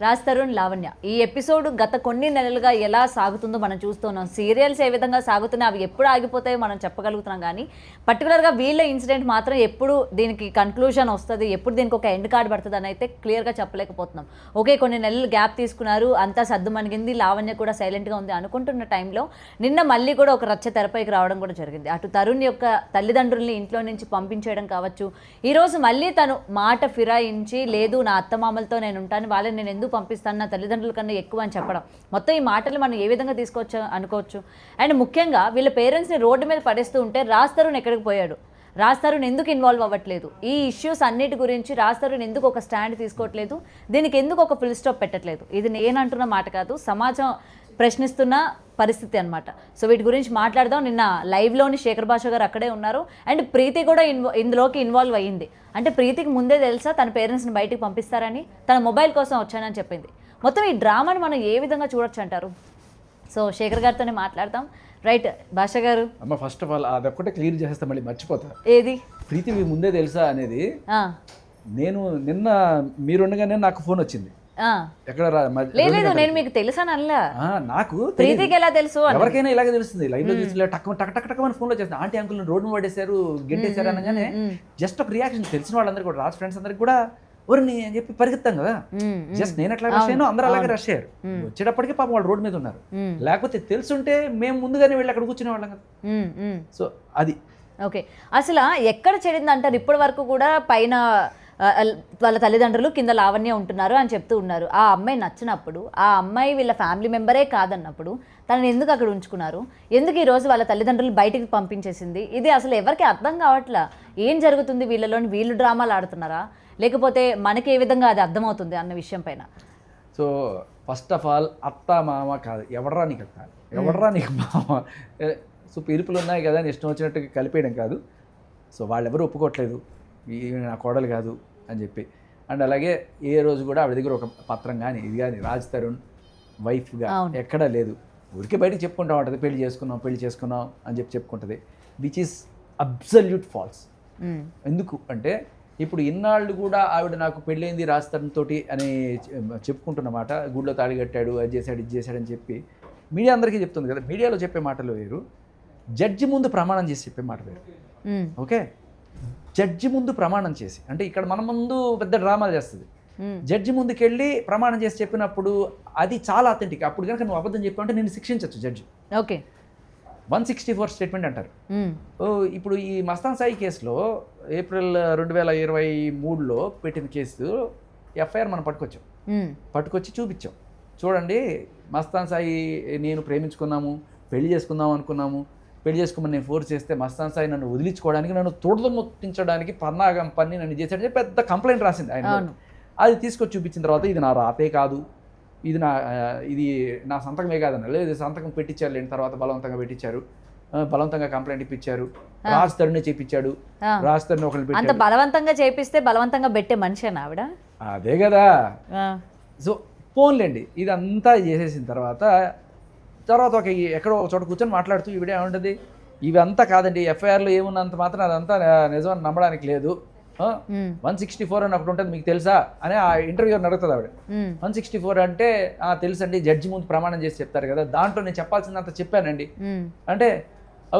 రాజ్ తరుణ్, లావణ్య ఈ ఎపిసోడ్ గత కొన్ని నెలలుగా ఎలా సాగుతుందో మనం చూస్తున్నాం. సీరియల్స్ ఏ విధంగా సాగుతున్నాయి, అవి ఎప్పుడు ఆగిపోతాయో మనం చెప్పగలుగుతున్నాం. కానీ పర్టికులర్గా వీళ్ళ ఇన్సిడెంట్ మాత్రం ఎప్పుడు దీనికి కన్క్లూజన్ వస్తుంది, ఎప్పుడు దీనికి ఒక ఎండ్ కార్డ్ పడుతుంది అని అయితే క్లియర్గా చెప్పలేకపోతున్నాం. ఓకే, కొన్ని నెలలు గ్యాప్ తీసుకున్నారు, అంతా సర్దు మణిగింది, లావణ్య కూడా సైలెంట్గా ఉంది అనుకుంటున్న టైంలో నిన్న మళ్ళీ కూడా ఒక రచ్చ తెరపైకి రావడం కూడా జరిగింది. అటు తరుణ్ యొక్క తల్లిదండ్రుల్ని ఇంట్లో నుంచి పంపించేయడం కావచ్చు, ఈరోజు మళ్ళీ తను మాట ఫిరాయించి లేదు నా అత్తమామలతో నేను ఉంటాను, వాళ్ళని నేను ఎందుకు పంపిస్తాను, నా తల్లిదండ్రుల కన్నా ఎక్కువ అని చెప్పడం. మొత్తం ఈ మాటలు మనం ఏ విధంగా తీసుకోవచ్చు అనుకోవచ్చు. అండ్ ముఖ్యంగా వీళ్ళ పేరెంట్స్ని రోడ్డు మీద పడేస్తూ ఉంటే రాజ్ తరుణ్ ఎక్కడికి పోయాడు, రాజ్ తరుణ్ ఎందుకు ఇన్వాల్వ్ అవ్వట్లేదు, ఈ ఇష్యూస్ అన్నిటి గురించి రాజ్ తరుణ్ ఎందుకు ఒక స్టాండ్ తీసుకోవట్లేదు, దీనికి ఎందుకు ఒక ఫుల్ స్టాప్ పెట్టట్లేదు. ఇది నేనంటున్న మాట కాదు, సమాజం ప్రశ్నిస్తున్న పరిస్థితి అనమాట. సో వీటి గురించి మాట్లాడదాం. నిన్న లైవ్లోని శేఖర్ భాష గారు అక్కడే ఉన్నారు. అండ్ ప్రీతి కూడా ఇందులోకి ఇన్వాల్వ్ అయ్యింది. అంటే ప్రీతికి ముందే తెలుసా తన పేరెంట్స్ని బయటికి పంపిస్తారని, తన మొబైల్ కోసం వచ్చానని చెప్పింది. మొత్తం ఈ డ్రామాని మనం ఏ విధంగా చూడొచ్చు అంటారు? సో శేఖర్ గారితోనే మాట్లాడతాం. రైట్ భాష గారు. అమ్మ ఫస్ట్ ఆఫ్ ఆల్ అదొక్కటే క్లియర్ చేసేస్తా, మళ్ళీ మర్చిపోతా. ఏది? ప్రీతి ముందే తెలుసా అనేది. నేను నిన్న మీరుండగానే నాకు ఫోన్ వచ్చింది. ఎక్కడ లేదు, నేను మీకు తెలుసా అనలా, నాకు ప్రీతికి ఎలా తెలుసు? ఎవరికైనా ఇలాగే తెలుస్తుంది. లైవ్ లో చూసి టక్ టక్ టక్ టక్ అని ఫోన్ లో చేస్తాను, ఆంటీ అంకుల్ రోడ్డు పడేశారు, గెంటేశారు అనగానే జస్ట్ ఒక రియాక్షన్. తెలిసిన వాళ్ళందరికీ కూడా, రాజ్ ఫ్రెండ్స్ అందరికి కూడా ఎవరిని అని చెప్పి పరిగెత్తాం కదా. జస్ట్ నేను ఎట్లా రష్ అయ్యానో అందరూ అలాగే రష్ అయ్యారు. వచ్చేటప్పటికి పాపం వాళ్ళు రోడ్డు మీద ఉన్నారు. లేకపోతే తెలుసుంటే మేము ముందుగానే వెళ్ళి అక్కడ కూర్చునే వాళ్ళం కదా. సో అది ఓకే. అసలు ఎక్కడ చెడింది అంటారు? ఇప్పటి వరకు కూడా పైన వాళ్ళ తల్లిదండ్రులు, కింద లావణ్య ఉంటున్నారు అని చెప్తూ ఉన్నారు. ఆ అమ్మాయి నచ్చినప్పుడు, ఆ అమ్మాయి వీళ్ళ ఫ్యామిలీ మెంబరే కాదన్నప్పుడు తనని ఎందుకు అక్కడ ఉంచుకున్నారు? ఎందుకు ఈరోజు వాళ్ళ తల్లిదండ్రులు బయటికి పంపించేసింది? ఇది అసలు ఎవరికి అర్థం కావట్లా. ఏం జరుగుతుంది వీళ్ళలోని? వీళ్ళు డ్రామాలు ఆడుతున్నారా, లేకపోతే మనకి ఏ విధంగా అది అర్థమవుతుంది అన్న విషయం పైన. సో ఫస్ట్ ఆఫ్ ఆల్ అత్త మామ కాదు, ఎవడరా నీకు అత్త, ఎవడరా నీకు మామ. సో పిలుపులు ఉన్నాయి కదా అని ఇష్టం వచ్చినట్టు కలిపేయడం కాదు. సో వాళ్ళెవరూ ఒప్పుకోవట్లేదు నా కోడలు కాదు అని చెప్పి. అండ్ అలాగే ఏ రోజు కూడా ఆవిడ దగ్గర ఒక పత్రం కానీ ఇది కానీ రాజ్ తరుణ్ వైఫ్గా ఎక్కడా లేదు. ఊరికే బయటకు చెప్పుకుంటా ఉంటుంది, పెళ్లి చేసుకున్నాం అని చెప్పి చెప్పుకుంటుంది, విచ్ ఈస్ అబ్సల్యూట్ ఫాల్స్. ఎందుకు అంటే ఇప్పుడు ఇన్నాళ్ళు కూడా ఆవిడ నాకు పెళ్ళైంది రాజ్ తరుణ్ తోటి అని చెప్పుకుంటున్నమాట. గుడిలో తాళి కట్టాడు, అది చేశాడు, ఇది చేశాడని చెప్పి మీడియా అందరికీ చెప్తుంది కదా. మీడియాలో చెప్పే మాటలు వేరు, జడ్జి ముందు ప్రమాణం చేసి చెప్పే మాట వేరు. ఓకే, జడ్జి ముందు ప్రమాణం చేసి, అంటే ఇక్కడ మన ముందు పెద్ద డ్రామాలు చేస్తుంది. జడ్జి ముందుకు వెళ్ళి ప్రమాణం చేసి చెప్పినప్పుడు అది చాలా అథెంటిక్. అప్పుడు కనుక నువ్వు అబద్ధం చెప్పావు అంటే నేను శిక్షించవచ్చు జడ్జి. ఓకే, 164 స్టేట్మెంట్ అంటారు. ఇప్పుడు ఈ మస్తాన్ సాయి కేసులో ఏప్రిల్ 2023లో పెట్టిన కేసు ఎఫ్ఐఆర్ మనం పట్టుకొచ్చి చూపించాం. చూడండి, మస్తాన్ సాయి నేను ప్రేమించుకున్నాము, పెళ్లి చేసుకోమని నేను ఫోర్స్ చేస్తే మస్తాన్ సాయి నన్ను వదిలించుకోవడానికి, నన్ను తోడముట్టించడానికి పన్నాగం పన్ని నన్ను చేశాడని పెద్ద కంప్లైంట్ రాసింది ఆయన. అది తీసుకొచ్చి చూపించిన తర్వాత ఇది నా రాతే కాదు, ఇది నా సంతకమే కాదన్న. లేదు, సంతకం పెట్టించారు లేని తర్వాత బలవంతంగా పెట్టించారు, బలవంతంగా కంప్లైంట్ ఇప్పించారు, రాజ్ తరుణ్ చేయించాడు. రాజ్ తరుణ్ ఒకరిని పెట్టాడు. బలవంతంగా చేపిస్తే బలవంతంగా పెట్టే మనిషి ఆవిడ. అదే కదా. సో ఫోన్లేండి, ఇదంతా చేసేసిన తర్వాత ఒక ఎక్కడో ఒక చోట కూర్చొని మాట్లాడుతూ ఈవిడ ఏముంటుంది, ఇవంతా కాదండి, ఎఫ్ఐఆర్లో ఏమున్నంత మాత్రం అదంతా నిజమని నమ్మడానికి లేదు, 164 అని ఒకటి ఉంటుంది మీకు తెలుసా అని ఆ ఇంటర్వ్యూ అడుగుతుంది ఆవిడ. 164 అంటే తెలుసండి, జడ్జి ముందు ప్రమాణం చేసి చెప్తారు కదా, దాంట్లో నేను చెప్పాల్సిందంత చెప్పానండి అంటే.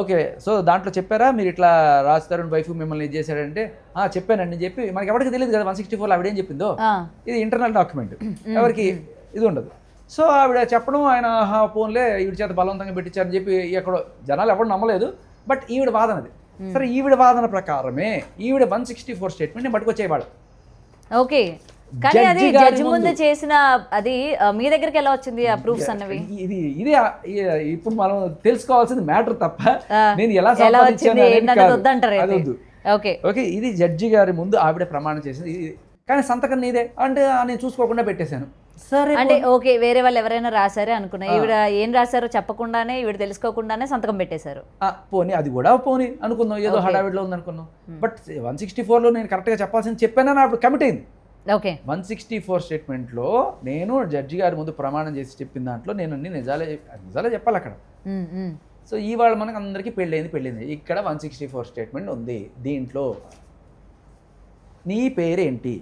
ఓకే, సో దాంట్లో చెప్పారా మీరు ఇట్లా రాజ్ తరుణ్ వైఫ్ మిమ్మల్ని ఇది చేశాడంటే చెప్పానండి అని చెప్పి, మనకి ఎవరికి తెలియదు కదా 164లో ఆవిడ ఏం చెప్పిందో. ఇది ఇంటర్నల్ డాక్యుమెంట్, ఎవరికి ఇది ఉండదు. సో ఆవిడ చెప్పడం, ఆయన ఫోన్లే ఈవిడ చేత బలవంతంగా పెట్టించారని చెప్పి ఎక్కడో జనాలు ఎవరు నమ్మలేదు. బట్ ఈవిడ వాదనది. సరే, ఈవిడ వాదన ప్రకారమే ఈవిడ 164 స్టేట్మెంట్ నేను పట్టుకొచ్చేవాడు. ఓకే, కానీ అది జడ్జి ముందు చేసిన, అది మీ దగ్గరికి ఎలా వచ్చింది ఆ ప్రూఫ్స్ అన్నవి? ఇది ఇప్పుడు మనం తెలుసుకోవాల్సింది మ్యాటర్ తప్ప నేను ఎలా ఓకే, ఇది జడ్జి గారి ముందు ఆవిడ ప్రమాణం చేసింది. కానీ సంతకం నీదే అంటే నేను చూసుకోకుండా పెట్టేశాను. సరే అంటే ఓకే, వేరే వాళ్ళు ఎవరైనా రాశారే అనుకున్నా, ఈవిడ ఏం రాశారో చెప్పకుండానే ఈవిడ తెలుసుకోకుండానే సంతకం పెట్టేశారు. పోనీ అది కూడా పోనీ అనుకుందాం, ఏదో హడావిడిలో ఉంది అనుకున్నాం. బట్ 164లో నేను కరెక్ట్గా చెప్పాల్సింది చెప్పానని అప్పుడు కమిట్ అయింది. ఓకే, 164 స్టేట్మెంట్లో నేను జడ్జి గారి ముందు ప్రమాణం చేసి చెప్పిన దాంట్లో నేను అన్ని నిజాలే చెప్పాలి అక్కడ. సో ఇవాళ మనకు అందరికీ పెళ్ళైంది. ఇక్కడ 164 స్టేట్మెంట్ ఉంది. దీంట్లో నీ పేరేంటి?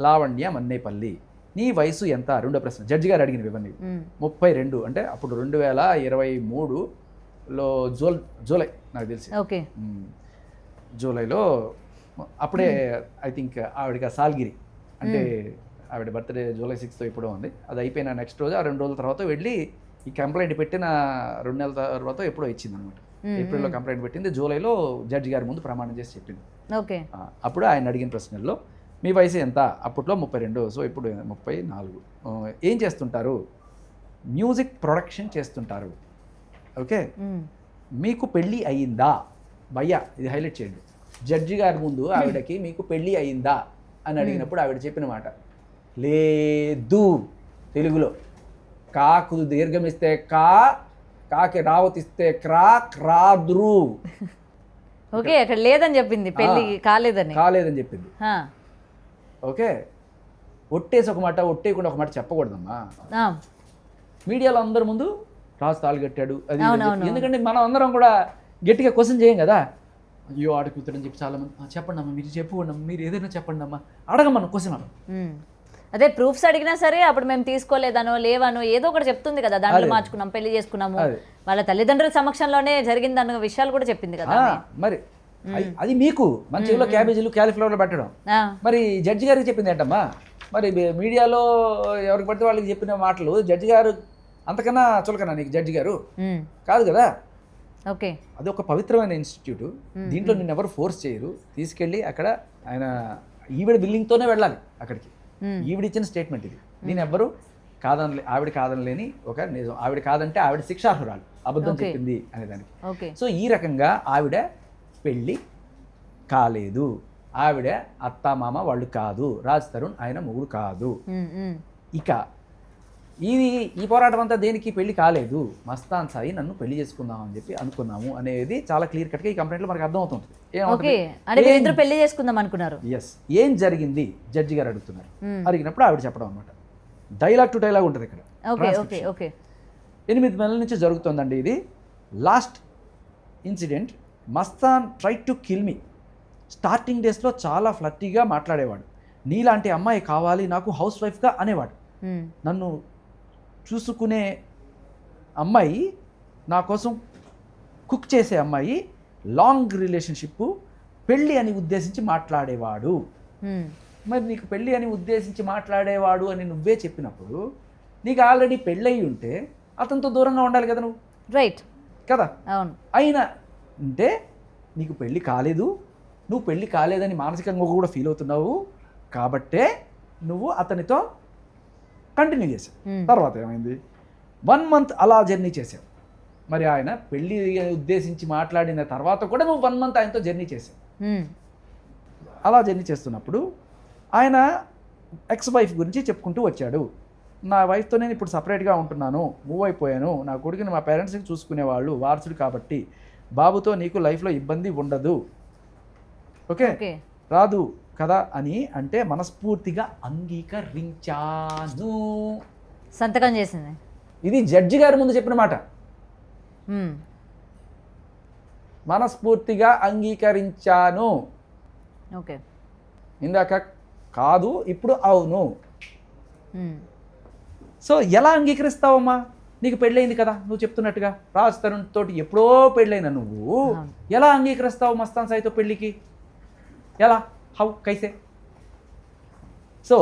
లావణ్య మన్నేపల్లి. నీ వయసు ఎంత? రెండో ప్రశ్న జడ్జి గారు అడిగినవి ఇవన్నీ. 32 అంటే అప్పుడు 2023లో జూలై నాకు తెలిసి. ఓకే. జూలైలో అప్పుడే ఐ థింక్ ఆవిడకి సాల్గిరి అంటే ఆవిడ బర్త్డే జూలై 6th ఇప్పుడు ఉంది. అది అయిపోయిన నెక్స్ట్ రోజు ఆ 2 రోజుల తర్వాత వెళ్ళి ఈ కంప్లైంట్ పెట్టిన 2 నెలల తర్వాత ఎప్పుడో ఇచ్చింది అనమాట. ఏప్రిల్లో కంప్లైంట్ పెట్టింది, జూలైలో జడ్జి గారి ముందు ప్రమాణం చేసి చెప్పింది. ఓకే. అప్పుడు ఆయన అడిగిన ప్రశ్నల్లో మీ వయసు ఎంత? అప్పట్లో 32, సో ఇప్పుడు 34. ఏం చేస్తుంటారు? మ్యూజిక్ ప్రొడక్షన్ చేస్తుంటారు. ఓకే. మీకు పెళ్ళి అయ్యిందా? భయ్యా ఇది హైలైట్ చేయండి. జడ్జి గారి ముందు ఆవిడకి మీకు పెళ్ళి అయ్యిందా అని అడిగినప్పుడు ఆవిడ చెప్పిన మాట లేదు. తెలుగులో కాకు దీర్ఘమిస్తే కాకి రావతిస్తే క్రాద్రు. ఓకే, అక్కడ లేదని చెప్పింది, పెళ్ళి కాలేదని చెప్పింది. ఓకే. ఒట్టేసి ఒక మాట, ఒట్టేయకుండా ఒక మాట చెప్పకూడదమ్మా. మీడియాలో అందరి ముందు రాజు తాళి కట్టాడు అది. ఎందుకంటే మనం అందరం కూడా గట్టిగా క్వశ్చన్ చేయం కదా. అయ్యో ఆడ కూతురని చెప్పి చాలా మంది చెప్పండి అమ్మా, మీరు చెప్పుకోండి అమ్మా, మీరు ఏదైనా చెప్పండి అమ్మా, అడగమను క్వశ్చన్ అమ్మ. అదే ప్రూఫ్స్ అడిగినా సరే అప్పుడు మేము తీసుకోలేదనో లేవనో ఏదో ఒకటి చెప్తుంది కదా. దాంట్లో మార్చుకున్నాం, పెళ్లి చేసుకున్నాము, వాళ్ళ తల్లిదండ్రుల సమక్షంలోనే జరిగిందన్న విషయాలు కూడా చెప్పింది కదా. మరి అది మీకు మన చెవిలో క్యాబేజీలు క్యాలీఫ్లవర్లు పెట్టడం. మరి జడ్జి గారికి చెప్పింది ఏంటమ్మా? మరి మీడియాలో ఎవరికి పడితే వాళ్ళకి చెప్పిన మాటలు జడ్జి గారు అంతకన్నా చులకనా నీకు? జడ్జి గారు కాదు కదా. ఓకే. అది ఒక పవిత్రమైన ఇన్స్టిట్యూట్. దీంట్లో నిన్ను ఎవరు ఫోర్స్ చేయరు. తీసుకెళ్ళి అక్కడ ఆయన ఈవిడ బిల్లింగ్తోనే వెళ్ళాలి అక్కడికి. ఈవిడ ఇచ్చిన స్టేట్మెంట్ ఇది. నేను ఎవ్వరు ఆవిడ కాదనలేని ఒక నిజం. ఆవిడ కాదంటే ఆవిడ శిక్షార్హురాలు, అబద్ధం చెప్పింది అనేదానికి. సో ఈ రకంగా ఆవిడ పెళ్ళి కాలేదు, ఆవిడ అత్తామామ వాళ్ళు కాదు, రాజ్ తరుణ్ ఆయన మొగుడు కాదు. ఇక ఈ పోరాటం అంతా దేనికి? పెళ్లి కాలేదు, మస్తాన్ సాయి నన్ను పెళ్లి చేసుకుందాం అని చెప్పి అనుకున్నాము అనేది చాలా క్లియర్ కట్గా ఈ కంప్లైంట్లో మనకు అర్థమవుతుంది. పెళ్లి చేసుకుందాం అనుకున్నారు. ఎస్. ఏం జరిగింది జడ్జి గారు అడుగుతున్నారు. అడిగినప్పుడు ఆవిడ చెప్పడం అనమాట. డైలాగ్ టు డైలాగ్ ఉంటుంది ఇక్కడ. 8 నెలల నుంచి జరుగుతుందండి ఇది. Last incident, Mastan try to kill me. Starting డేస్లో చాలా ఫ్లట్టీగా మాట్లాడేవాడు. నీలాంటి అమ్మాయి కావాలి నాకు హౌస్ వైఫ్గా అనేవాడు. నన్ను చూసుకునే అమ్మాయి, నా కోసం కుక్ చేసే అమ్మాయి, లాంగ్ రిలేషన్షిప్, పెళ్ళి అని ఉద్దేశించి మాట్లాడేవాడు. మరి నీకు పెళ్ళి అని ఉద్దేశించి మాట్లాడేవాడు అని నువ్వే చెప్పినప్పుడు నీకు ఆల్రెడీ పెళ్ళయి ఉంటే అతనితో దూరంగా ఉండాలి కదా నువ్వు. రైట్ కదా. అవును. అయినా అంటే నీకు పెళ్ళి కాలేదు, నువ్వు పెళ్ళి కాలేదని మానసికంగా కూడా ఫీల్ అవుతున్నావు కాబట్టే నువ్వు అతనితో కంటిన్యూ చేసావు. తర్వాత ఏమైంది? 1 month అలా జర్నీ చేసావు. మరి ఆయన పెళ్ళి ఉద్దేశించి మాట్లాడిన తర్వాత కూడా నువ్వు 1 month ఆయనతో జర్నీ చేసావు. అలా జర్నీ చేస్తున్నప్పుడు ఆయన ఎక్స్ వైఫ్ గురించి చెప్పుకుంటూ వచ్చాడు. నా వైఫ్తో నేను ఇప్పుడు సపరేట్గా ఉంటున్నాను, మూవ్ అయిపోయాను, నా కొడుకుని మా పేరెంట్స్కి చూసుకునేవాళ్ళు, వారసుడు కాబట్టి బాబుతో నీకు లైఫ్లో ఇబ్బంది ఉండదు, ఓకే రాదు కదా అని అంటే మనస్ఫూర్తిగా అంగీకరించాను, సంతకం చేసింది. ఇది జడ్జి గారి ముందు చెప్పిన మాట. మనస్ఫూర్తిగా అంగీకరించాను. ఓకే. ఇందాక కాదు, ఇప్పుడు అవును. సో ఎలా అంగీకరిస్తావమ్మా? నీకు పెళ్ళయింది కదా నువ్వు చెప్తున్నట్టుగా. రాజ్ తరుణ్ తోటి ఎప్పుడో పెళ్ళైన నువ్వు ఎలా అంగీకరిస్తావు మస్తాన్ సాయితో పెళ్ళికి? ఎలా? హౌ? కైసే? సో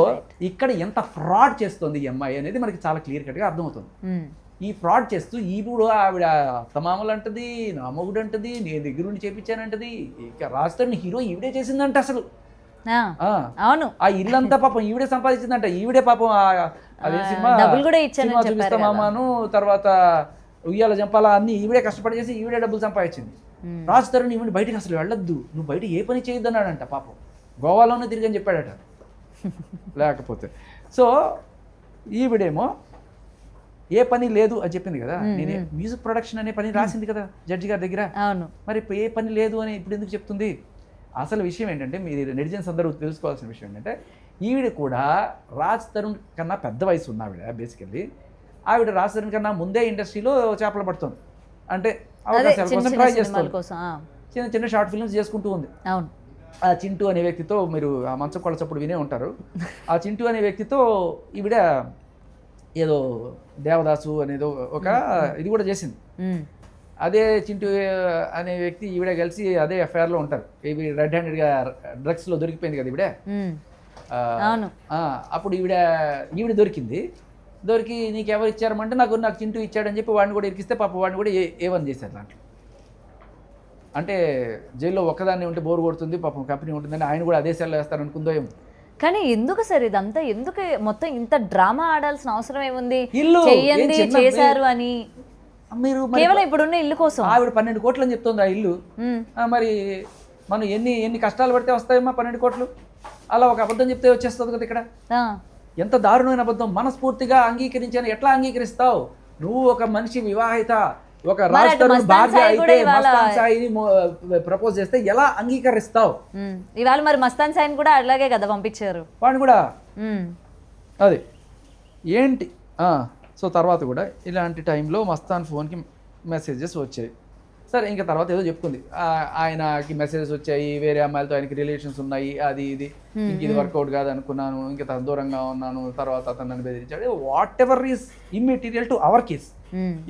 ఇక్కడ ఎంత ఫ్రాడ్ చేస్తుంది ఈ అమ్మాయి అనేది మనకి చాలా క్లియర్ కట్గా అర్థమవుతుంది. ఈ ఫ్రాడ్ చేస్తూ ఇప్పుడు ఆవిడ అత్తమామలు అంటది, నా మొగుడు అంటది, నేను దగ్గరుండి చేపించానంటది. ఇక రాజ్ తరుణ్ హీరో ఈవిడే చేసిందంట. అసలు అవును, ఆ ఇల్లంతా పాపం ఈవిడే సంపాదించిందంట. ఈవిడే పాపం అదే సినిమా చూపిస్తా మామాను, తర్వాత ఉయ్యాల జంపాలా అన్ని ఈవిడే కష్టపడి చేసి ఈవిడే డబ్బులు సంపాదించింది. రాజ్ తరుణ్ ఈవిడ బయటకు అసలు వెళ్ళొద్దు, నువ్వు బయట ఏ పని చేయొద్దు అన్నాడంట. పాపం గోవాలోనే తిరిగని చెప్పాడట. లేకపోతే సో ఈవిడేమో ఏ పని లేదు అని చెప్పింది కదా. నేను మ్యూజిక్ ప్రొడక్షన్ అనే పని రాసింది కదా జడ్జి గారి దగ్గర. మరి ఏ పని లేదు అని ఇప్పుడు ఎందుకు చెప్తుంది? అసలు విషయం ఏంటంటే, మీరు నెటిజన్స్ అందరూ తెలుసుకోవాల్సిన విషయం ఏంటంటే, ఈవిడ కూడా రాజ్ తరుణ్ కన్నా పెద్ద వయసు ఉన్న ఆవిడ. బేసికల్లీ ఆవిడ రాజ్ తరుణ్ కన్నా ముందే ఇండస్ట్రీలో చేపలు పడుతుంది. అంటే అవకాశాల కోసం ట్రై చేస్తుంది, చిన్న చిన్న షార్ట్ ఫిల్మ్స్ చేసుకుంటూ ఉంది. ఆ చింటూ అనే వ్యక్తితో, మీరు ఆ మంచం కొళ్ళ చప్పుడు వినే ఉంటారు, ఆ చింటూ అనే వ్యక్తితో ఈవిడ ఏదో దేవదాసు అనేదో ఒక ఇది కూడా చేసింది. అదే చింటూ అనే వ్యక్తి ఈవిడ కలిసి అదే ఎఫ్ఐఆర్లో ఉంటారు. ఇవి రెడ్ హ్యాండెడ్గా డ్రగ్స్లో దొరికిపోయింది కదా ఈవిడ. అప్పుడు ఈవిడ దొరికి నీకు ఎవరు ఇచ్చారమంటే నాకు చింటూ ఇచ్చాడని చెప్పి వాడిని కూడా ఇరికిస్తే పాప వాడిని కూడా ఏవన్ చేశారు దాంట్లో. అంటే జైల్లో ఒక్కదాన్ని ఉంటే బోర్ కొడుతుంది, పాపం కంపెనీ ఉంటుందని ఆయన కూడా అదే సెల్ వేస్తారు అనుకుందో ఏమో. కానీ ఎందుకు సార్ ఇదంతా, ఎందుకు మొత్తం ఇంత డ్రామా ఆడాల్సిన అవసరం ఏముంది? ఇల్లు చెయ్యండి చేశారు అని మీరు కేవలం ఇప్పుడున్న ఇల్లు కోసం. ఆవిడ 12 కోట్లు అని చెప్తుంది ఆ ఇల్లు. మరి మనం ఎన్ని కష్టాలు పడితే వస్తాయమ్మా 12 కోట్లు? అలా ఒక అబద్ధం చెప్తే వచ్చేస్తుంది కదా ఇక్కడ. ఎంత దారుణమైన అబద్ధం! మనస్ఫూర్తిగా అంగీకరించాను. ఎట్లా అంగీకరిస్తావు నువ్వు? ఒక మనిషి వివాహిత, ఒక రాజ్ తరుణ్ భార్య అయితే మస్తాన్ సాయిని ప్రపోజ్ చేస్తే ఎలా అంగీకరిస్తావు? ఇవాళ మరి మస్తాన్ సాయిని కూడా అలాగే కదా పంపించారు వాడిని కూడా. అది ఏంటి? సో తర్వాత కూడా ఇలాంటి టైంలో మస్తాన్ ఫోన్కి మెసేజెస్ వచ్చాయి. సరే, ఇంకా తర్వాత ఏదో చెప్పుకుంది, ఆయనకి మెసేజెస్ వచ్చాయి, వేరే అమ్మాయిలతో ఆయనకి రిలేషన్స్ ఉన్నాయి, అది ఇది, ఇంక ఇది వర్కౌట్ కాదు అనుకున్నాను, ఇంకా తన దూరంగా ఉన్నాను, తర్వాత అతను నన్ను బెదిరించాడు. Whatever is immaterial to our case.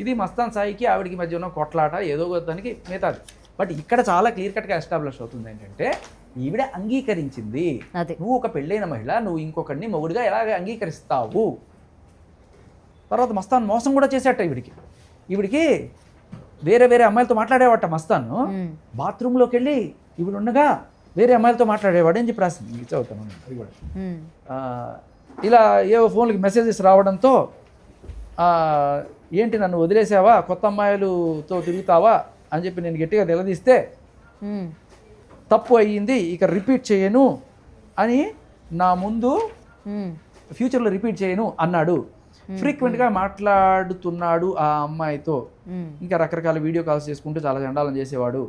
ఇది మస్తాన్ సాయికి ఆవిడికి మధ్య ఉన్న కొట్లాట ఏదో దానికి మిగతాది. బట్ ఇక్కడ చాలా క్లియర్ కట్గా ఎస్టాబ్లిష్ అవుతుంది ఏంటంటే ఈవిడ అంగీకరించింది. నువ్వు ఒక పెళ్ళైన మహిళ, నువ్వు ఇంకొకరిని మొగుడుగా ఎలాగ అంగీకరిస్తావు? తర్వాత మస్తాన్ మోసం కూడా చేసేట ఈవిడికి వేరే అమ్మాయిలతో మాట్లాడేవాట మస్తాను. బాత్రూంలోకి వెళ్ళి ఈవిడ ఉండగా వేరే అమ్మాయిలతో మాట్లాడేవాడు అని చెప్పి రాసింది. చదువుతాను అది కూడా. ఇలా ఏవో ఫోన్లకి మెసేజెస్ రావడంతో ఏంటి నన్ను వదిలేసావా, కొత్త అమ్మాయిలతో తిరుగుతావా అని చెప్పి నేను గట్టిగా నిలదీస్తే తప్పు అయ్యింది, ఇక రిపీట్ చేయను అని, నా ముందు ఫ్యూచర్లో రిపీట్ చేయను అన్నాడు. ఫ్రీక్వెంట్గా మాట్లాడుతున్నాడు ఆ అమ్మాయితో. ఇంకా రకరకాల వీడియో కాల్స్ చేసుకుంటూ చాలా చండాలం చేసేవాడు.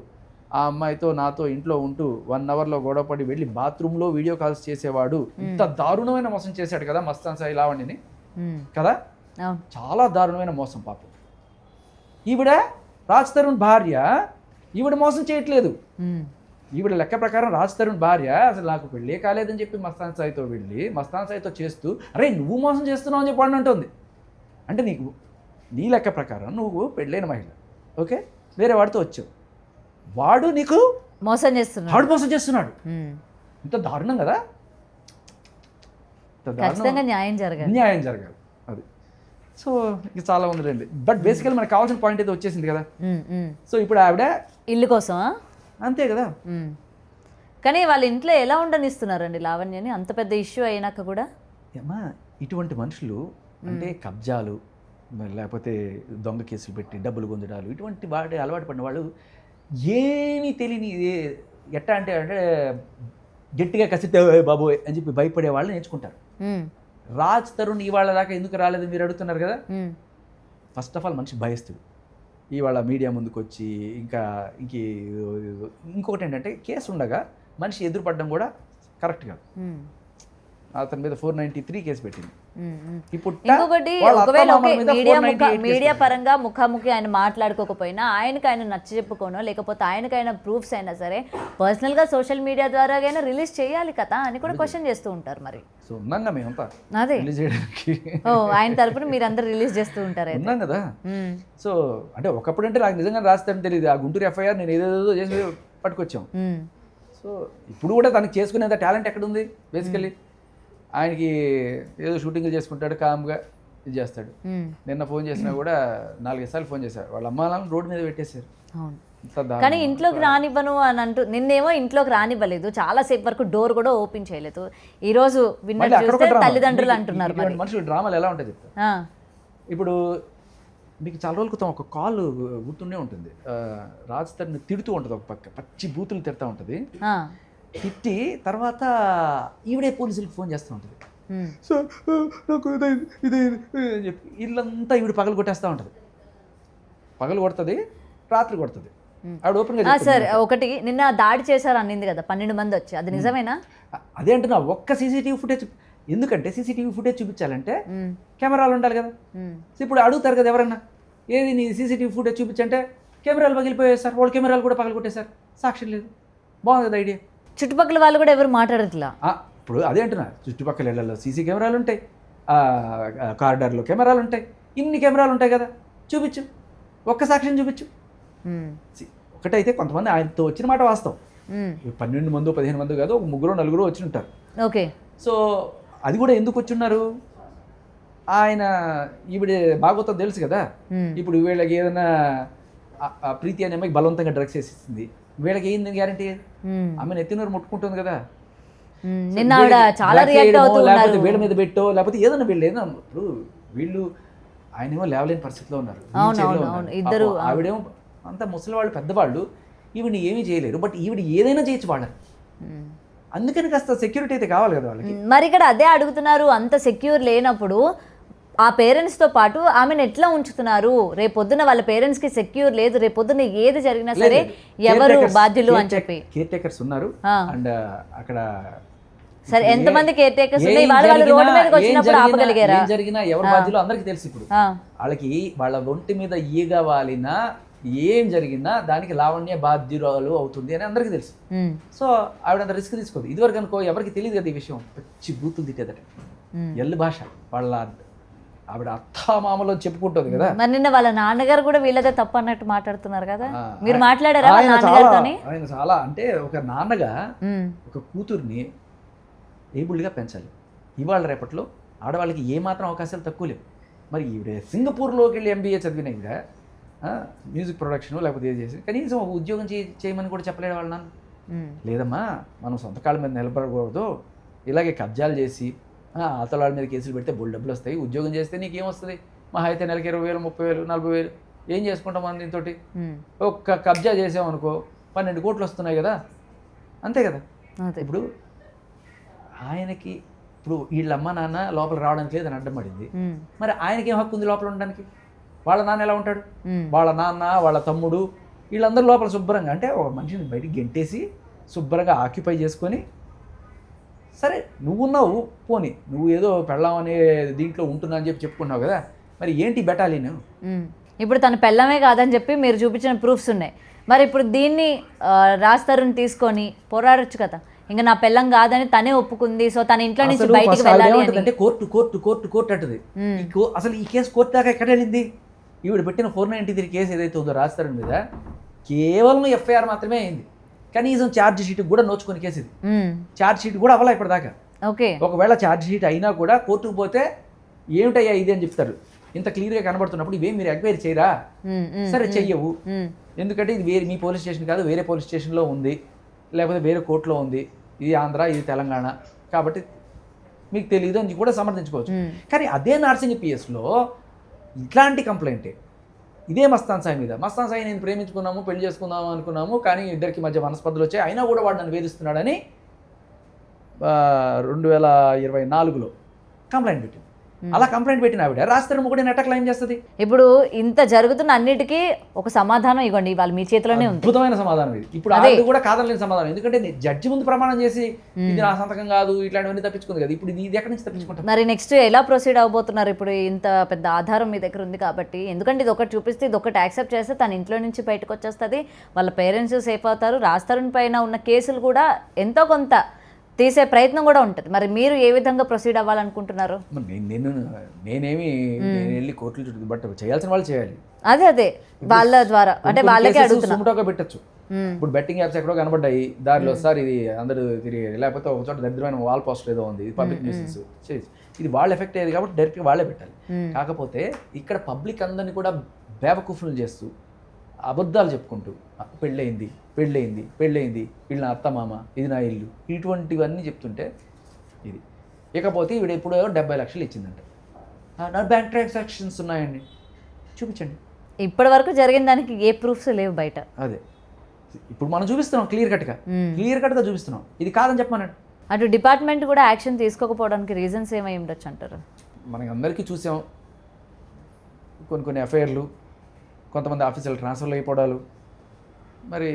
ఆ అమ్మాయితో నాతో ఇంట్లో ఉంటూ 1 అవర్లో గొడవపడి వెళ్ళి బాత్రూంలో వీడియో కాల్స్ చేసేవాడు. ఇంత దారుణమైన మోసం చేశాడు కదా మస్తాన్ సాయి లావణ్యని కదా. చాలా దారుణమైన మోసం పాపం. ఈవిడ రాజ్ తరుణ్ భార్య, ఈవిడ మోసం చేయట్లేదు. ఈవిడ లెక్క ప్రకారం రాజ్ తరుణ్ భార్య అసలు నాకు పెళ్ళే కాలేదని చెప్పి మస్తాన్ సాయితో వెళ్ళి మస్తాన్ సాయితో చేస్తూ అరే నువ్వు మోసం చేస్తున్నావు అని చెప్పి అంటుంది. అంటే నీ లెక్క ప్రకారం నువ్వు పెళ్ళైన మహిళ, ఓకే, వేరే వాడితో వచ్చావు, వాడు నీకు మోసం చేస్తున్నాడు. ఇంత దారుణం కదా. న్యాయం జరగాలి అది. సో ఇది చాలా ఉందండి. బట్ బేసికల్ మనకు కావాల్సిన పాయింట్ అయితే వచ్చేసింది కదా. సో ఇప్పుడు ఆవిడ ఇల్లు కోసం అంతే కదా. కానీ వాళ్ళ ఇంట్లో ఎలా ఉండనిస్తున్నారండి లావణ్యని అంత పెద్ద ఇష్యూ అయినాక కూడా? ఏమా ఇటువంటి మనుషులు అంటే కబ్జాలు, లేకపోతే దొంగ కేసులు పెట్టి డబ్బులు గుంజడాలు, ఇటువంటి వాడి అలవాటు పడిన వాళ్ళు ఏమీ తెలియని ఎట్టా అంటే గట్టిగా కసితే బాబు అని చెప్పి భయపడే వాళ్ళు నేర్చుకుంటారు. రాజ్ తరుణ్ ఇవాళ దాకా ఎందుకు రాలేదు మీరు అడుగుతున్నారు కదా. ఫస్ట్ ఆఫ్ ఆల్ మనిషి భయస్తుడు. ఇవాళ మీడియా ముందుకు వచ్చి ఇంకొకటి ఏంటంటే కేసు ఉండగా మనిషి ఎదురుపడడం కూడా కరెక్ట్ కాదు. అతని మీద 493 కేసు పెట్టింది. ఇంకొకటి ఒకవేళ మీడియా పరంగా ముఖాముఖి ఆయన మాట్లాడుకోకపోయినా ఆయనకైనా నచ్చ చెప్పుకోనో లేకపోతే ఆయనకైనా ప్రూఫ్స్ అయినా సరే పర్సనల్ గా సోషల్ మీడియా ద్వారా రిలీజ్ చేయాలి కదా అని కూడా క్వశ్చన్ చేస్తూ ఉంటారు. మరి అదే ఆయన తరపున మీరందరూ రిలీజ్ చేస్తూ ఉంటారు కదా. సో అంటే ఒకప్పుడు అంటే నాకు నిజంగా రాస్తారని తెలియదు. ఆ గుంటూరు ఎఫ్ఐఆర్ నేను ఏదేదో చేసి పట్టుకొచ్చాం. సో ఇప్పుడు కూడా తనకి చేసుకునేంత టాలెంట్ ఎక్కడ ఉంది? బేసికలీ ఆయనకి ఏదో షూటింగ్లు చేసుకుంటాడు, కామ్గా ఇది చేస్తాడు. నిన్న ఫోన్ చేసినా కూడా 4-5 సార్లు ఫోన్ చేశారు. వాళ్ళ అమ్మ నాన్న రోడ్డు మీద పెట్టేశారు. కానీ ఇంట్లోకి రానివ్వను అని అంటూ నిన్నేమో ఇంట్లోకి రానివ్వలేదు, చాలా సేపు వరకు డోర్ కూడా ఓపెన్ చేయలేదు. ఈ రోజు తల్లిదండ్రులు అంటున్నారు. మనుషులు డ్రామాలు ఎలా ఉంటాయి చెప్తా. ఇప్పుడు మీకు చాలా రోజుల క్రితం ఒక కాల్ గుర్తుండే ఉంటుంది. రాజ్ తరుణ్ తిడుతూ ఉంటుంది, ఒక పక్క పచ్చి బూతులు తిడతా ఉంటుంది. తిట్టి తర్వాత ఈవిడే పోలీసులకు ఫోన్ చేస్తూ ఉంటుంది. సో నాకు ఇదే చెప్పి ఇల్లంతా ఈవిడ పగలు కొట్టేస్తూ ఉంటుంది. పగలు కొడుతుంది, రాత్రి కొడుతుంది. ఆవిడ ఓపెన్గా సార్ ఒకటి నిన్న దాడి చేశారు అనింది కదా, 12 మంది వచ్చి, అది నిజమేనా? అదే అంటున్నా. ఒక్క సీసీటీవీ ఫుటేజ్, ఎందుకంటే సీసీటీవీ ఫుటేజ్ చూపించాలంటే కెమెరాలు ఉండాలి కదా. ఇప్పుడు అడుగుతారు కదా ఎవరన్నా, ఏది నీ సీసీటీవీ ఫుటేజ్ చూపించంటే కెమెరాలు పగిలిపోయాయి సార్, వాళ్ళు కెమెరాలు కూడా పగలు కొట్టేశారు, సాక్ష్యం లేదు. బాగుంది కదా ఐడియా. చుట్టుపక్కల వాళ్ళు కూడా ఎవరు మాట్లాడట్లా. ఇప్పుడు అదే అంటున్నా, చుట్టుపక్కల ఇళ్లలో సీసీ కెమెరాలు ఉంటాయి, కారిడార్లో కెమెరాలు ఉంటాయి, ఇన్ని కెమెరాలు ఉంటాయి కదా, చూపించు, ఒక్క సాక్ష్యం చూపించు. ఒకటైతే కొంతమంది ఆయనతో వచ్చిన మాట వాస్తవం, 12 మంది 15 మంది కాదు, ఒక 3-4 వచ్చి ఉంటారు. ఓకే. సో అది కూడా ఎందుకు వచ్చున్నారు, ఆయన ఈవిడ భాగవతం తెలుసు కదా. ఇప్పుడు వీళ్ళకి ఏదైనా ప్రీతి అనే అమ్మాయికి బలవంతంగా డ్రగ్స్ వేసిస్తుంది, వీళ్ళకి ఏందని గ్యారంటీ? ఆమె నెత్తినూరు ముట్టుకుంటుంది కదా. నిన్న ఆవిడ చాలా రియాక్ట్ అవుతున్నారు, లేకపోతే వీళ్ళ మీద పెట్టో, లేకపోతే ఏదన్నా వీళ్ళు ఏదన్నా, ఇప్పుడు వీళ్ళు ఆయనేమో లేవలేని పరిస్థితిలో ఉన్నారు, ఇద్దరు ఆవిడేమో అంతా ముసలి వాళ్ళు పెద్దవాళ్ళు, ఈవిడ ఏమీ చేయలేరు, బట్ ఈవిడ ఏదైనా చేయొచ్చు వాళ్ళని. అందుకని కాస్త సెక్యూరిటీ అయితే కావాలి కదా వాళ్ళకి. మరి ఇక్కడ అదే అడుగుతున్నారు, అంత సెక్యూర్ లేనప్పుడు ఆ పేరెంట్స్తో పాటు ఆమెను ఎట్లా ఉంచుతున్నారు? రేపొద్దున వాళ్ళ పేరెంట్స్కి సెక్యూర్ లేదు, రేపొద్దున ఏది జరిగినా సరే ఎవరు బాధ్యులు అని చెప్పి కేర్ టేకర్స్ ఉన్నారు. అండ్ అక్కడ సరే ఎంతమంది కేర్ టేకర్స్ ఉన్నాయి, వాళ్ళు రోడ్డు మీదకి వచ్చినప్పుడు ఆపగలిగారా? ఏం జరిగినా ఎవరు బాధ్యులు అందరికీ తెలుసు. ఇప్పుడు వాళ్ళకి వాళ్ళ ఒంటి మీద ఈగ వాలినా ఏం జరిగినా దానికి లావణ్య బాధ్యురాలు అవుతుంది అని అందరికీ తెలుసు. సో ఆవిడ అంత రిస్క్ తీసుకోదు. ఇదివరకు అనుకో ఎవరికి తెలియదు కదా ఈ విషయం, పచ్చి బూతులు తిట్టేదట, ఎల్లు భాష, వాళ్ళ ఆవిడ అత్తామామలో చెప్పుకుంటుంది కదా. మరి నిన్న వాళ్ళ నాన్నగారు కూడా వీళ్ళదే తప్పు అన్నట్టు మాట్లాడుతున్నారు కదా, మీరు మాట్లాడారా ఆయన చాలా అంటే ఒక నాన్నగా ఒక కూతుర్ని ఏబుల్గా పెంచాలి. ఇవాళ రేపట్లో ఆడవాళ్ళకి ఏమాత్రం అవకాశాలు తక్కువ లేవు. మరి ఈవిడ సింగపూర్లోకి వెళ్ళి MBA చదివిన ఇంకా మ్యూజిక్ ప్రొడక్షన్ లేకపోతే ఏది చేసి కనీసం ఒక ఉద్యోగం చేయమని కూడా చెప్పలేడు వాళ్ళ నాన్న. లేదమ్మా, మనం సొంత కాళ్ళ మీద నిలబడకూడదు, ఇలాగే కబ్జాలు చేసి అతల వాళ్ళ మీద కేసులు పెడితే బోల్ డబ్బులు వస్తాయి, ఉద్యోగం చేస్తే నీకేమొస్తుంది, మహా అయితే నెలకి 20,000 30,000 40,000 ఏం చేసుకుంటాం మనం దీంతో. ఒక్క కబ్జా చేసామనుకో 12 కోట్లు వస్తున్నాయి కదా, అంతే కదా. ఇప్పుడు ఆయనకి ఇప్పుడు వీళ్ళ అమ్మ నాన్న లోపల రావడానికి లేదని అడ్డం పడింది, మరి ఆయనకి ఏం హక్కు ఉంది లోపల ఉండడానికి? వాళ్ళ నాన్న ఎలా ఉంటాడు, వాళ్ళ నాన్న వాళ్ళ తమ్ముడు వీళ్ళందరూ లోపల శుభ్రంగా, అంటే ఒక మనిషిని బయటికి గెంటేసి శుభ్రంగా ఆక్యుపై చేసుకొని, సరే నువ్వున్నావు పోనీ, నువ్వు ఏదో పెళ్ళామనే దీంట్లో ఉంటున్నా అని చెప్పి చెప్పుకున్నావు కదా, మరి ఏంటి బెటాలియన్? ఇప్పుడు తన పెళ్ళమే కాదని చెప్పి మీరు చూపించిన ప్రూఫ్స్ ఉన్నాయి, మరి ఇప్పుడు దీన్ని రాస్తారుని తీసుకొని పోరాడొచ్చు కదా. ఇంకా నా పెళ్ళం కాదని తనే ఒప్పుకుంది, సో తన ఇంట్లో నుంచి బయటికి వెళ్ళాలి అంటే కోర్టు కోర్టు కోర్టు కోర్టు అంటది. అసలు ఈ కేసు కోర్టు దాకా ఎక్కడ వెళ్ళింది? ఈవిడ పెట్టిన 493 కేసు ఏదైతే ఉందో రాస్తారని మీద కేవలం FIR మాత్రమే అయింది, కనీసం ఛార్జ్ షీట్ కూడా నోచుకుని కేసు ఇది. ఛార్జ్ షీట్ కూడా అవ్వాలి ఇప్పటిదాకా. ఒకవేళ ఛార్జ్ షీట్ అయినా కూడా కోర్టుకు పోతే ఏమిటయ్యా ఇది అని చెప్తారు. ఇంత క్లియర్గా కనబడుతున్నప్పుడు ఇవేం మీరు ఎంక్వైరీ చేయరా? సరే చెయ్యవు, ఎందుకంటే ఇది వేరే మీ పోలీస్ స్టేషన్ కాదు, వేరే పోలీస్ స్టేషన్లో ఉంది, లేకపోతే వేరే కోర్టులో ఉంది, ఇది ఆంధ్ర ఇది తెలంగాణ కాబట్టి మీకు తెలియదు అని కూడా సమర్థించుకోవచ్చు. కానీ అదే నార్సింగ్ PSలో ఇట్లాంటి కంప్లైంటే ఇదే మస్తాన్ సాయి మీద, మస్తాన్ సాయి నేను ప్రేమించుకున్నాము పెళ్లి చేసుకుందాము అనుకున్నాము కానీ ఇద్దరికి మధ్య మనస్పర్ధలు వచ్చాయి, అయినా కూడా వాడు నన్ను వేధిస్తున్నాడని 2024లో కంప్లైంట్ పెట్టింది. అలా కంప్లైంట్ పెట్టిన ఆవిడ రాస్తారు కూడా నెట్ట క్లైమ్ చేస్తుంది. ఇప్పుడు ఇంత జరుగుతున్న అన్నిటికీ ఒక సమాధానం ఇవ్వండి, వాళ్ళు మీ చేతిలోనే ఉంది. అద్భుతమైన సమాధానం ఇది. ఇప్పుడు అది కూడా కాదనలేని సమాధానం, ఎందుకంటే జడ్జి ముందు ప్రమాణం చేసి ఇది నా సంతకం కాదు ఇట్లాంటివన్నీ తప్పించుకుంది కదా, ఇప్పుడు ఇది ఎక్కడి నుంచి తప్పించుకుంటాం? మరి నెక్స్ట్ ఎలా ప్రొసీడ్ అవబోతున్నారు? ఇప్పుడు ఇంత పెద్ద ఆధారం మీ దగ్గర ఉంది కాబట్టి, ఎందుకంటే ఇది ఒకటి చూపిస్తే ఇది ఒకటి యాక్సెప్ట్ చేస్తే తన ఇంట్లో నుంచి బయటకు వచ్చేస్తుంది, వాళ్ళ పేరెంట్స్ సేఫ్ అవుతారు, రాస్తారుని పైన ఉన్న కేసులు కూడా ఎంతో కొంత తీసే ప్రయత్నం కూడా ఉంటుంది. మరి మీరు ఏ విధంగా ప్రొసీడ్ అవ్వాలనుకుంటున్నారు? నేనేమి వెళ్ళి కోర్టులు చుట్టూ, బట్ చేయాల్సిన వాళ్ళు చేయాలి. అదే వాళ్ళ ద్వారా, అంటే వాళ్ళకే అడుగుతున్నా పెట్టచ్చు. ఇప్పుడు బెట్టింగ్ యాప్స్ ఎక్కడో కనబడ్డాయి దారిలో, సార్ ఇది అందరూ తిరిగి, లేకపోతే ఒక చోట దరిద్రమైన వాల్ పోస్టర్ ఏదో ఉంది, ఇది పబ్లిక్ న్యూసెన్స్, ఇది వాళ్ళు ఎఫెక్ట్ అయ్యేది కాబట్టి డైరెక్ట్గా వాళ్ళే పెట్టాలి. కాకపోతే ఇక్కడ పబ్లిక్ అందరినీ కూడా బేవకూఫ్లు చేస్తూ అబద్ధాలు చెప్పుకుంటూ పెళ్ళయింది పెళ్ళయింది పెళ్ళయింది, వీళ్ళ అత్త మామ, ఇది నా ఇల్లు, ఇటువంటివన్నీ చెప్తుంటే ఇది. ఇకపోతే ఈవిడ ఎప్పుడో 70 లక్షలు ఇచ్చిందంట, నా బ్యాంక్ ట్రాన్సాక్షన్స్ ఉన్నాయండి చూపించండి. ఇప్పటి వరకు జరిగిన దానికి ఏ ప్రూఫ్స్ లేవు బయట. అదే ఇప్పుడు మనం చూపిస్తున్నాం, క్లియర్ కట్గా చూపిస్తున్నాం, ఇది కాదని చెప్పమన్నాడు. అటు డిపార్ట్మెంట్ కూడా యాక్షన్ తీసుకోకపోవడానికి రీజన్స్ ఏమై ఉండొచ్చు అంటారు? మనకి అందరికీ చూసాం, కొన్ని ఎఫ్ఐఆర్లు, కొంతమంది ఆఫీసర్లు ట్రాన్స్ఫర్లు అయిపోవడాలు. మరి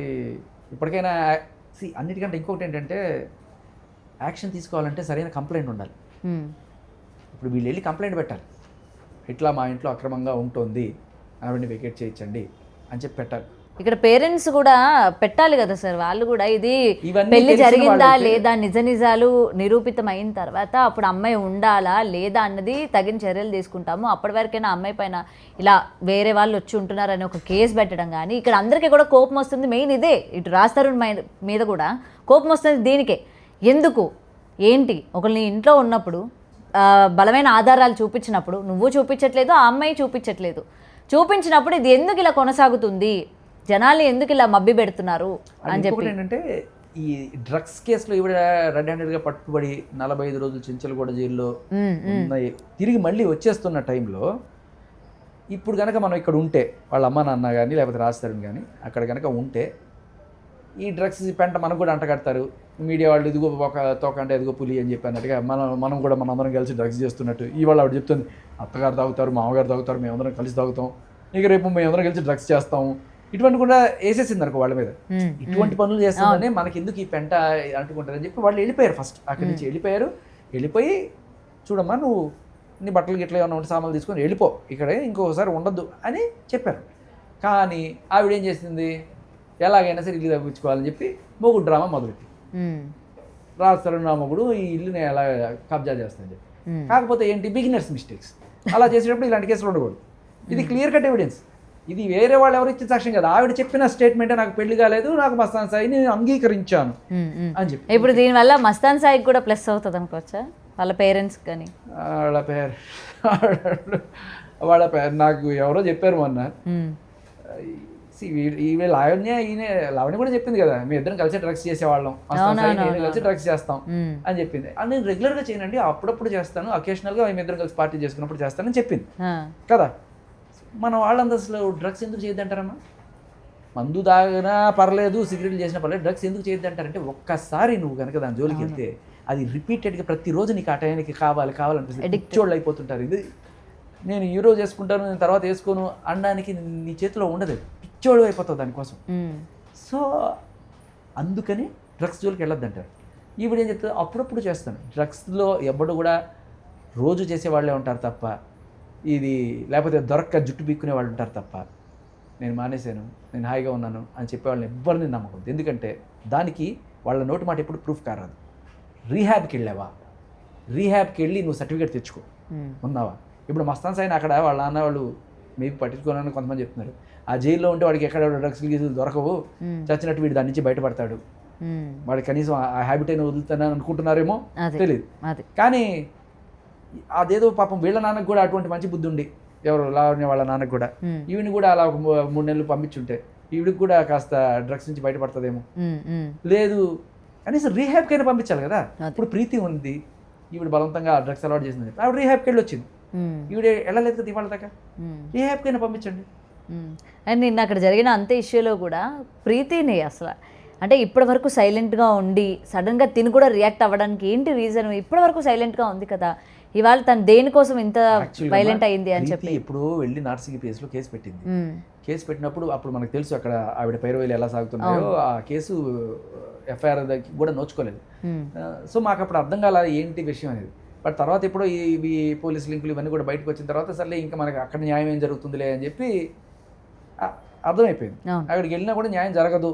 ఇప్పటికైనా అన్నిటికంటే ఇంకొకటి ఏంటంటే యాక్షన్ తీసుకోవాలంటే సరైన కంప్లైంట్ ఉండాలి. ఇప్పుడు వీళ్ళు వెళ్ళి కంప్లైంట్ పెట్టాలి, ఇట్లా మా ఇంట్లో అక్రమంగా ఉంటుంది ఆవిడని వెకేట్ చేయించండి అని చెప్పి పెట్టాలి. ఇక్కడ పేరెంట్స్ కూడా పెట్టాలి కదా సార్, వాళ్ళు కూడా ఇది ఇవన్నీ పెళ్లి తెలిసిన జరిగిందా వాళ్ళైతే- లేదా నిజ నిజాలు నిరూపితం అయిన తర్వాత అప్పుడు అమ్మాయి ఉండాలా లేదా అన్నది తగిన చర్యలు తీసుకుంటాము. అప్పటి వరకైనా అమ్మాయి పైన ఇలా వేరే వాళ్ళు వచ్చి ఉంటున్నారని ఒక కేసు పెట్టడం కానీ, ఇక్కడ అందరికీ కూడా కోపం వస్తుంది. మెయిన్ ఇదే, ఇటు రాస్తారు మీద కూడా కోపం వస్తుంది దీనికే. ఎందుకు ఏంటి ఒకరిని ఇంట్లో ఉన్నప్పుడు బలమైన ఆధారాలు చూపించినప్పుడు నువ్వు చూపించట్లేదు, ఆ అమ్మాయి చూపించట్లేదు, చూపించినప్పుడు ఇది ఎందుకు ఇలా కొనసాగుతుంది, జనాల్ని ఎందుకు ఇలా మబ్బి పెడుతున్నారు అని చెప్పి. ఇంకొకటి ఏంటంటే ఈ డ్రగ్స్ కేసులో ఈవిడ రెడ్ హ్యాండెడ్గా పట్టుబడి 45 రోజులు చెంచలగూడ జైల్లో ఉన్నాయి, తిరిగి మళ్ళీ వచ్చేస్తున్న టైంలో ఇప్పుడు కనుక మనం ఇక్కడ ఉంటే వాళ్ళ అమ్మ నాన్న కానీ లేకపోతే రాస్తారని కానీ అక్కడ కనుక ఉంటే ఈ డ్రగ్స్ పెంట మనకు కూడా అంటగడతారు. మీడియా వాళ్ళు ఇదిగో ఒక తోక అంటే ఎదిగో పులి అని చెప్పి అన్నట్టుగా మనం కూడా మనందరం కలిసి డ్రగ్స్ చేస్తున్నట్టు ఇవాళ ఆవిడ చెప్తుంది, అత్తగారు తాగుతారు, మామగారు తాగుతారు, మేమందరం కలిసి తాగుతాం, ఇక రేపు మేమందరం కలిసి డ్రగ్స్ చేస్తాము, ఇటువంటి కూడా వేసేసింది అనుకో వాళ్ళ మీద. ఇటువంటి పనులు చేస్తుందనే మనకి ఎందుకు ఈ పెంట అంటుకుంటుందని చెప్పి వాళ్ళు వెళ్ళిపోయారు. ఫస్ట్ అక్కడి నుంచి వెళ్ళిపోయి చూడమ్మా నువ్వు నీ బట్టలు గిట్ల ఏమన్నా ఉంటే సామాన్లు తీసుకొని వెళ్ళిపో, ఇక్కడ ఇంకోసారి ఉండొద్దు అని చెప్పారు. కానీ ఆవిడ ఏం చేసింది, ఎలాగైనా సరే ఇల్లు తగ్గించుకోవాలని చెప్పి మొగుడు డ్రామా మొదలెట్టి రాస్తారు నా మొగుడు ఈ ఇల్లుని ఎలా కబ్జా చేస్తానని చెప్పి. కాకపోతే ఏంటి బిగినర్స్ మిస్టేక్స్, అలా చేసేటప్పుడు ఇలాంటి కేసులు ఉండకూడదు. ఇది క్లియర్ కట్ ఎవిడెన్స్, ఇది వేరే వాళ్ళు ఎవరు ఇచ్చిన సాక్ష్యం కదా. ఆవిడ చెప్పిన స్టేట్మెంటే నాకు పెళ్లి కాలేదు, నాకు మస్తాన్ సాయి నేను అంగీకరించాను అని చెప్పి. ఇప్పుడు దీనివల్ల మస్తాన్ సాయికి కూడా ప్లస్ అవుతుంది అనుకోవచ్చా వాళ్ళ పేరెంట్స్ కానీ? వాళ్ళ పేరు నాకు ఎవరో చెప్పారు మొన్న, లావణ్య కూడా చెప్పింది కదా, మీ ఇద్దరం కలిసి డ్రగ్స్ చేసేవాళ్ళం, నేను కలిసి డ్రగ్స్ చేస్తాం అని చెప్పింది. అది నేను రెగ్యులర్గా చేయనండి, అప్పుడప్పుడు చేస్తాను, అకేషనల్గా మేము ఇద్దరం కలిసి పార్టీ చేసుకున్నప్పుడు చేస్తానని చెప్పింది కదా. మన వాళ్ళంతా అసలు డ్రగ్స్ ఎందుకు చేయొద్దంటారమ్మా? మందు తాగినా పర్లేదు, సిగరెట్లు చేసినా పర్లేదు, డ్రగ్స్ ఎందుకు చేయొద్దంటారంటే ఒక్కసారి నువ్వు కనుక దాని జోలికి వెళ్తే అది రిపీటెడ్గా ప్రతిరోజు నీకు ఆ టైంకి కావాలనిపిస్తుంది, పిచ్చోళ్ళు అయిపోతుంటారు. ఇది నేను ఈ రోజు వేసుకుంటాను నేను తర్వాత వేసుకోను అనడానికి నీ చేతిలో ఉండదు, పిచ్చోడు అయిపోతావు దానికోసం. సో అందుకని డ్రగ్స్ జోలికి వెళ్ళొద్దంటారు. ఈవిడ ఏం చెప్తుంది, అప్పుడప్పుడు చేస్తాను. డ్రగ్స్లో ఎవ్వడు కూడా రోజు చేసేవాళ్ళే ఉంటారు తప్ప, ఇది లేకపోతే దొరక్క జుట్టు పీక్కునే వాళ్ళు ఉంటారు తప్ప, నేను మానేశాను, నేను హాయిగా ఉన్నాను అని చెప్పేవాళ్ళని ఎవ్వరిని నమ్మకూడదు. ఎందుకంటే దానికి వాళ్ళ నోటి మాట ఎప్పుడు ప్రూఫ్ కారాదు. రీహాబ్కి వెళ్ళావా, రీహాబ్కి వెళ్ళి నువ్వు సర్టిఫికేట్ తెచ్చుకో, ఉన్నావా? ఇప్పుడు మస్తాన్ సాయిని అక్కడ వాళ్ళ నాన్న వాళ్ళు మేబీ పట్టించుకోవాలని కొంతమంది చెప్తున్నారు. ఆ జైల్లో ఉంటే వాడికి ఎక్కడ డ్రగ్స్ గీజులు దొరకవు, చచ్చినట్టు వీడు దాని నుంచి బయటపడతాడు, వాడికి కనీసం ఆ హ్యాబిట్ అయినా వదులుతానని అనుకుంటున్నారేమో తెలియదు. కానీ అదేదో పాపం వీళ్ళ నాన్నకు కూడా అటువంటి మంచి బుద్ధి ఉండి, ఎవరు లావణ్య వాళ్ళ నాన్నకు కూడా ఈవిని కూడా అలా ఒక 3 నెలలు పంపించుంటే ఈవిడికి కూడా కాస్త డ్రగ్స్ నుంచి బయటపడుతుందేమో. లేదు కనీసం రీహాబ్కి అయినా పంపించాలి కదా. ఇప్పుడు ప్రీతి ఉంది, ఈవిడ బలవంతంగా డ్రగ్స్ అలవాటు చేసింది, ఆవిడ రీహాబ్కి వెళ్ళి వచ్చింది, ఈవిడ వెళ్ళలేదు కదా ఇవాళ దాకా, రీహాబ్కి అయినా పంపించండి. అండ్ నిన్న అక్కడ జరిగిన అంతే ఇష్యూలో కూడా ప్రీతిని అసలు అంటే ఇప్పటి వరకు సైలెంట్గా ఉండి సడన్గా తిని కూడా రియాక్ట్ అవ్వడానికి ఏంటి రీజన్? ఇప్పటి వరకు సైలెంట్గా ఉంది కదా, ఇవాళ తను దేనికోసం ఇంత వైలెంట్ అయింది అని చెప్పి ఇప్పుడు వెళ్ళి నార్సింగ్ పిఎస్లో కేసు పెట్టింది. కేసు పెట్టినప్పుడు అప్పుడు మనకు తెలుసు అక్కడ ఆవిడ పైరువేలు ఎలా సాగుతున్నాయో, ఆ కేసు ఎఫ్ఐఆర్ కూడా నోచుకోలేదు. సో మాకు అప్పుడు అర్థం కాల ఏంటి విషయం అనేది. బట్ తర్వాత ఇప్పుడు ఇవి పోలీస్ లింకులు ఇవన్నీ కూడా బయటకు వచ్చిన తర్వాత సర్లే ఇంకా మనకి అక్కడ న్యాయం ఏం జరుగుతుందిలే అని చెప్పి అర్థమైపోయింది. అక్కడికి వెళ్ళినా కూడా న్యాయం జరగదు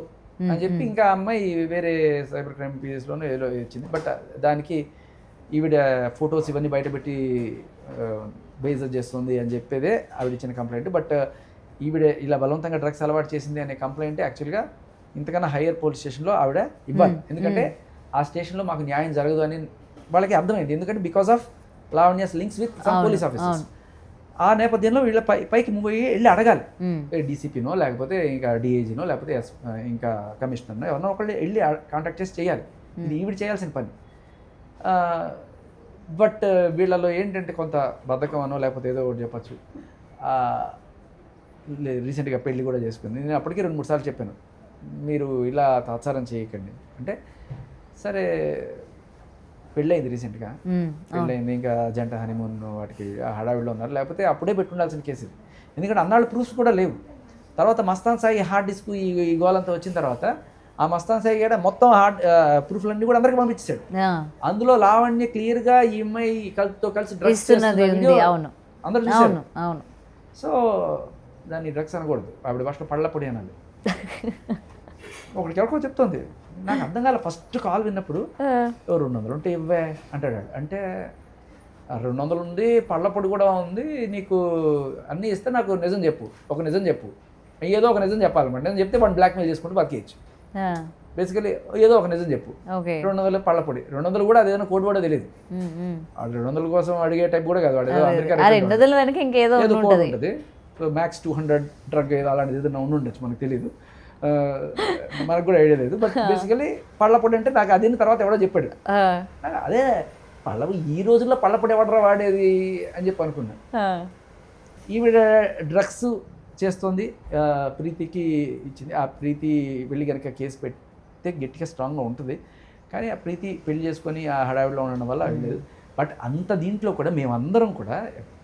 అని చెప్పి ఇంకా అమ్మాయి వేరే సైబర్ క్రైమ్ పిఎస్లోనే ఏదో వచ్చింది. బట్ దానికి ఈవిడ ఫొటోస్ ఇవన్నీ బయటపెట్టి బేజర్ చేస్తుంది అని చెప్పేదే ఆవిడ ఇచ్చిన కంప్లైంట్. బట్ ఈవిడ ఇలా బలవంతంగా డ్రగ్స్ అలవాటు చేసింది అనే కంప్లైంట్ యాక్చువల్గా ఇంతకన్నా హయ్యర్ పోలీస్ స్టేషన్లో ఆవిడ ఇవ్వాలి. ఎందుకంటే ఆ స్టేషన్లో మాకు న్యాయం జరగదు అని వాళ్ళకి అర్థమైంది. ఎందుకంటే because of Lavanya's links with some police officers. ఆ నేపథ్యంలో వీళ్ళ పైకి మూవ్ అయ్యి వెళ్ళి అడగాలి, డీసీపీనో లేకపోతే ఇంకా డిఐజీనో లేకపోతే ఇంకా కమిషనర్నో ఎవరినో ఒకళ్ళు వెళ్ళి కాంటాక్ట్ చేసి చేయాలి. ఇది ఈవిడ చేయాల్సిన పని. బట్ వీళ్ళలో ఏంటంటే కొంత బద్ధకం అనో లేకపోతే ఏదో ఒకటి చెప్పచ్చు. రీసెంట్గా పెళ్ళి కూడా చేసుకుంది. నేను అప్పటికే 2-3 సార్లు చెప్పాను, మీరు ఇలా తాత్సారం చేయకండి అంటే. సరే పెళ్ళయింది, రీసెంట్గా పెళ్ళయింది, ఇంకా జంట హనీమూన్ వాటికి హడావిడిలో ఉన్నారు, లేకపోతే అప్పుడే పెట్టుండాల్సిన కేసు ఇది. ఎందుకంటే అన్నాళ్ళు ప్రూఫ్స్ కూడా లేవు. తర్వాత మస్తాన్ సాయి హార్డ్ డిస్క్ ఈ గోలంతా వచ్చిన తర్వాత ఆ మస్తాన్ సాయి కూడా మొత్తం హార్డ్ ప్రూఫ్లన్నీ కూడా అందరికి పంపించాడు. అందులో లావణ్య క్లియర్గా ఈ అమ్మాయి తో కలిసి డ్రగ్స్ అందరూ చూసారు. సో దాన్ని డ్రగ్స్ అనకూడదు, ఆవిడ భాషలో పళ్ళపొడి అనాలి. ఒకరికి ఎవరికో చెప్తుంది, నాకు అర్థం కాలే ఫస్ట్ కాల్ విన్నప్పుడు. 200 ఉంటే ఇవ్వే అంటాడు. అంటే 200 ఉంది, పళ్ళ పొడి కూడా ఉంది, నీకు అన్నీ ఇస్తే నాకు నిజం చెప్పు, ఒక నిజం చెప్పు, ఏదో ఒక నిజం చెప్పాలన్నమాట. నేను చెప్తే వాడిని బ్లాక్మెయిల్ చేసుకుంటూ బతికేయచ్చు. బేసికలీ ఏదో ఒక నిజం చెప్పు. 200 పళ్ళ పొడి, 200 కూడా అదేదైనా కోడ్ కూడా తెలియదు. వాడు 200 కోసం అడిగే టైప్ కూడా కాదు, వాడు ఏదో ఏదో కోడ్ ఉంటుంది. సో మ్యాక్స్ 200 డ్రగ్ ఏదో అలాంటిది ఏదైనా ఉండొచ్చు, మనకు తెలియదు, మనకు కూడా ఐడియా లేదు. బట్ బేసికలీ పళ్ళపొడి అంటే నాకు అదే తర్వాత ఎవడో చెప్పాడు. అదే ఈ రోజుల్లో పళ్ళపొడి ఎవడరా వాడేది అని చెప్పి అనుకున్నాను. ఈవిడ డ్రగ్స్ చేస్తుంది, ప్రీతికి ఇచ్చింది. ఆ ప్రీతి వెళ్ళి కనుక కేసు పెడితే గట్టిగా స్ట్రాంగ్గా ఉంటుంది. కానీ ఆ ప్రీతి పెళ్లి చేసుకొని ఆ హడావిడిలో ఉండడం వల్ల లేదు. బట్ అంత దీంట్లో కూడా మేమందరం కూడా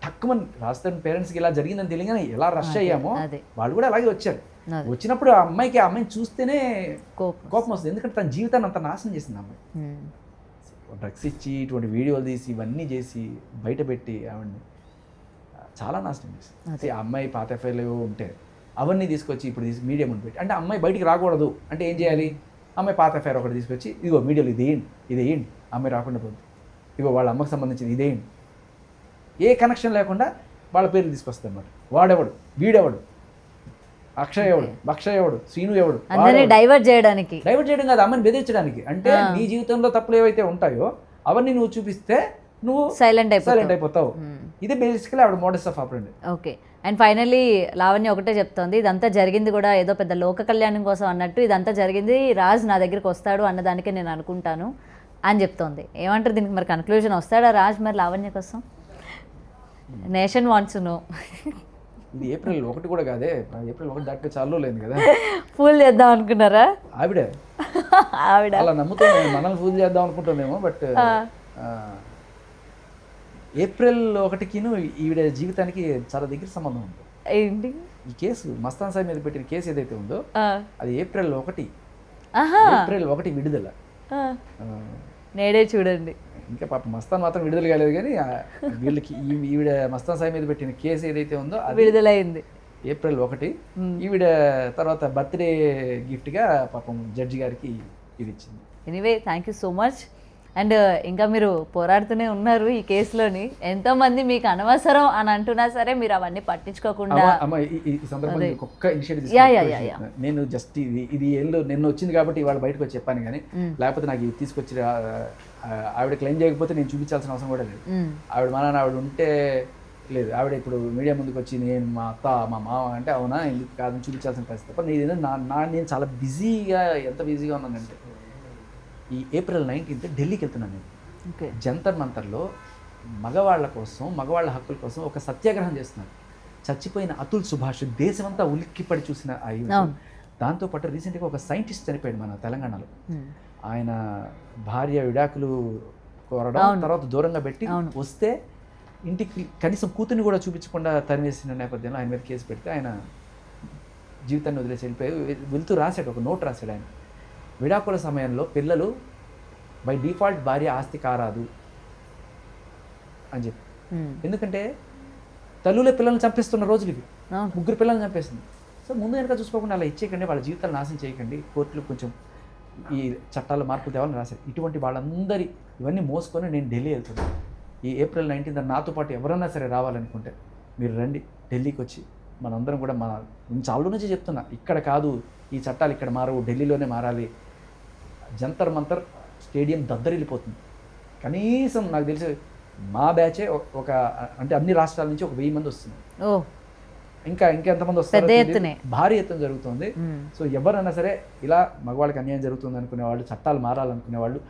టక్కుమని రాజస్థాన్ పేరెంట్స్కి ఇలా జరిగిందని తెలియగానే ఎలా రష్ అయ్యామో వాళ్ళు కూడా అలాగే వచ్చారు. వచ్చినప్పుడు ఆ అమ్మాయిని చూస్తేనే కోపం వస్తుంది. ఎందుకంటే తన జీవితాన్ని అంత నాశనం చేసింది అమ్మాయి. డ్రగ్స్ ఇచ్చి ఇటువంటి వీడియోలు తీసి ఇవన్నీ చేసి బయట పెట్టి ఆవిడని చాలా నాశనం చేసింది. ఆ అమ్మాయి పాత ఎఫ్ఐఆర్లు ఏవో ఉంటే అవన్నీ తీసుకొచ్చి ఇప్పుడు మీడియా ముందు పెట్టి, అంటే అమ్మాయి బయటికి రాకూడదు అంటే ఏం చేయాలి? అమ్మాయి పాత ఎఫ్ఐఆర్ ఒకటి తీసుకొచ్చి ఇదిగో మీడియాలో ఇదేయండి అమ్మాయి రాకుండా పోతుంది, ఇగో వాళ్ళ అమ్మకి సంబంధించింది ఇదేంటి, ఏ కనెక్షన్ లేకుండా వాళ్ళ పేర్లు తీసుకొస్తుంది అన్నమాట. వాడెవడు, వీడెవడు, అక్షయ్ ఎవడు, భక్షయ్ ఎవడు, శ్రీను ఎవడు, డైవర్ట్ చేయడం కాదు, అమ్మని బెదిరించడానికి. అంటే నీ జీవితంలో తప్పులు ఏవైతే ఉంటాయో అవన్నీ నువ్వు చూపిస్తే నువ్వు సైలెంట్ అయిపోతావు. ఇదే బేసికలీ ఆవిడ modus of operandi. Okay. And finally Lavanya ఒకటే చెప్తోంది, ఇదంతా జరిగింది కూడా ఏదో పెద్ద లోక కళ్యాణం కోసం అన్నట్టు, ఇదంతా జరిగింది రాజ్ నా దగ్గరికి వస్తాడు అన్నదానికే నేను అనుకుంటాను అని చెప్తోంది. ఏమంటారు దీనికి? మరి కన్క్లూజన్ వస్తాడా రాజ్ మరి లావణ్య కోసం? Nation wants no. ఇది ఏప్రిల్ 1 కూడా కాదే, ఏప్రిల్ 1 దాటితే చాలు లేదు కదా. ఫూల్ చేద్దాం అనుకున్నారా? ఆవిడ అలా నమ్ముతూ మనల్ని ఫూల్ చేద్దాం అనుకుంటుందేమో. బట్ ఏప్రిల్ 1కిను ఈవిడ జీవితానికి చాలా దగ్గర సంబంధం ఉంది. ఏంటి? ఈ కేసు మస్తాన్ సాయి మీద పెట్టిన కేసు ఏదైతే ఉందో అది ఏప్రిల్ 1 విడుదల. నేడే చూడండి. ఇంకా పాప మస్తాన్ మాత్రం విడుదల కాలేదు, కానీ వీళ్ళకి ఈవిడ మస్తాన్ సాయి మీద పెట్టిన కేసు ఏదైతే ఉందో అది విడుదలైంది ఏప్రిల్ 1. ఈవిడ తర్వాత బర్త్డే గిఫ్ట్గా పాపం జడ్జి గారికి ఇది ఇచ్చింది. Anyway thank you so much. And ఇంకా మీరు పోరాడుతూనే ఉన్నారు ఈ కేసులోని. ఎంతోమంది మీకు అనవసరం అని అంటున్నా సరే మీరు అవన్నీ పట్టించుకోకుండా. ఈ సందర్భంగా ఒక్క ఇనిషియేటివ్ నేను జస్ట్ ఇది ఏళ్ళు నిన్న వచ్చింది కాబట్టి ఇవాళ బయటకు వచ్చి చెప్పాను, కానీ లేకపోతే నాకు ఇది తీసుకొచ్చి ఆవిడ క్లెయిమ్ చేయకపోతే నేను చూపించాల్సిన అవసరం కూడా లేదు. ఆవిడ మా నాన్న ఆవిడ ఉంటే లేదు, ఆవిడ ఇప్పుడు మీడియా ముందుకు వచ్చి నేను మా అత్త మా మామ అంటే అవునా ఎందుకు కాదని చూపించాల్సిన పరిస్థితి. తప్ప నేను చాలా బిజీగా, ఎంత బిజీగా ఉన్నానంటే ఈ ఏప్రిల్ 19 ఢిల్లీకి వెళ్తున్నాను నేను. జంతర్ మంతర్లో మగవాళ్ళ కోసం, మగవాళ్ళ హక్కుల కోసం ఒక సత్యాగ్రహం చేస్తున్నారు. చచ్చిపోయిన అతుల్ సుభాష్ దేశమంతా ఉలిక్కిపడి చూసిన దాంతోపాటు రీసెంట్గా ఒక సైంటిస్ట్ చనిపోయాడు మన తెలంగాణలో. ఆయన భార్య విడాకులు కోరడం, తర్వాత దూరంగా పెట్టి వస్తే ఇంటికి కనీసం కూతుర్ని కూడా చూపించకుండా తరిమేసిన నేపథ్యంలో ఆయన మీద కేసు పెడితే ఆయన జీవితాన్ని వదిలేసి వెళ్తూ రాశాడు, ఒక నోట్ రాశాడు ఆయన. విడాకుల సమయంలో పిల్లలు బై డిఫాల్ట్ భార్య ఆస్తి కారాదు అని చెప్పి. ఎందుకంటే తల్లులే పిల్లల్ని చంపేస్తున్న రోజులు ఇవి. 3 పిల్లల్ని చంపేస్తుంది. సో ముందు వెనక చూసుకోకుండా అలా ఇచ్చేయకండి, వాళ్ళ జీవితాలు నాశనం చేయకండి, కోర్టులు కొంచెం ఈ చట్టాల మార్పులు తేవాలని రాశారు. ఇటువంటి వాళ్ళందరి ఇవన్నీ మోసుకొని నేను ఢిల్లీ వెళ్తున్నాను. ఈ ఏప్రిల్ 19 నాతో పాటు ఎవరన్నా సరే రావాలనుకుంటే మీరు రండి ఢిల్లీకి వచ్చి మనందరం కూడా చాలా నుంచి చెప్తున్నా, ఇక్కడ కాదు ఈ చట్టాలు ఇక్కడ మారవు, ఢిల్లీలోనే మారాలి. జంతర్ మంతర్ స్టేడియం దద్దరిల్లిపోతుంది. కనీసం నాకు తెలిసి మా బ్యాచే ఒక అంటే అన్ని రాష్ట్రాల నుంచి ఒక 1000 మంది వస్తున్నారు. ఇంకా ఎంతమంది వస్తారు, భారీ ఎత్తున జరుగుతుంది. సో ఎవరైనా సరే ఇలా మగవాళ్ళకి అన్యాయం జరుగుతుంది అనుకునే వాళ్ళు, చట్టాలు మారాలనుకునే వాళ్ళు,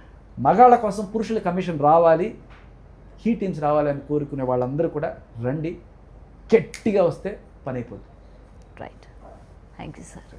మగాళ్ళ కోసం పురుషుల కమిషన్ రావాలి, హీ టీమ్స్ రావాలి అని కోరుకునే వాళ్ళందరూ కూడా రండి. గట్టిగా వస్తే పని అయిపోతుంది. రైట్. Thank you sir.